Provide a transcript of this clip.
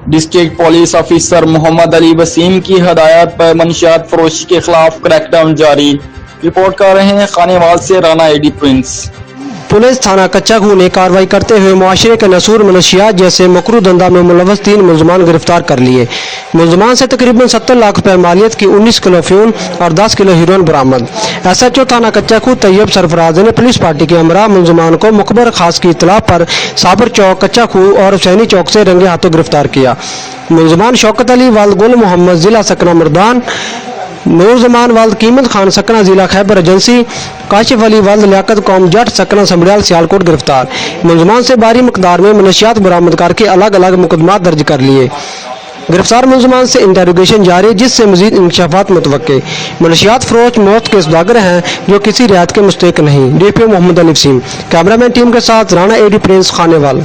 District police officer محمد علی وسیم کی ہدایت پر منشیات فروشی کے خلاف کریک ڈاؤن جاری۔ رپورٹ کر رہے ہیں خانیوال سے رانا ایڈی پرنس۔ پولیس تھانہ کچا کھو نے کارروائی کرتے ہوئے معاشرے کے نسور منشیات جیسے مکروہ دھندہ میں ملوث 3 ملزمان گرفتار کر لیے۔ ملزمان سے تقریباً 70 لاکھ روپے مالیت کی 19 کلو افیون اور 10 کلو ہیروئن برآمد۔ SHO تھانہ کچا کھو طیب سرفراز نے پولیس پارٹی کے ہمراہ ملزمان کو مخبر خاص کی اطلاع پر صابر چوک کچا کھو اور حسینی چوک سے رنگے ہاتھوں گرفتار کیا۔ ملزمان شوکت علی والد گل محمد ضلع سکنہ مردان، نور زمان والد قیمت خان سکنہ ضلع خیبر ایجنسی، کاشف علی والد لیاقت قوم جٹ سکنہ سمبریال سیالکوٹ گرفتار۔ ملزمان سے بھاری مقدار میں منشیات برآمد کر کے الگ الگ مقدمات درج کر لیے۔ گرفتار ملزمان سے انٹروگیشن جاری، جس سے مزید انکشافات متوقع۔ منشیات فروش موت کے سوداگر ہیں جو کسی رعایت کے مستحق نہیں۔ DPO محمد علی وسیم، کیمرہ مین ٹیم کے ساتھ رانا ایڈی پرنس، خانیوال۔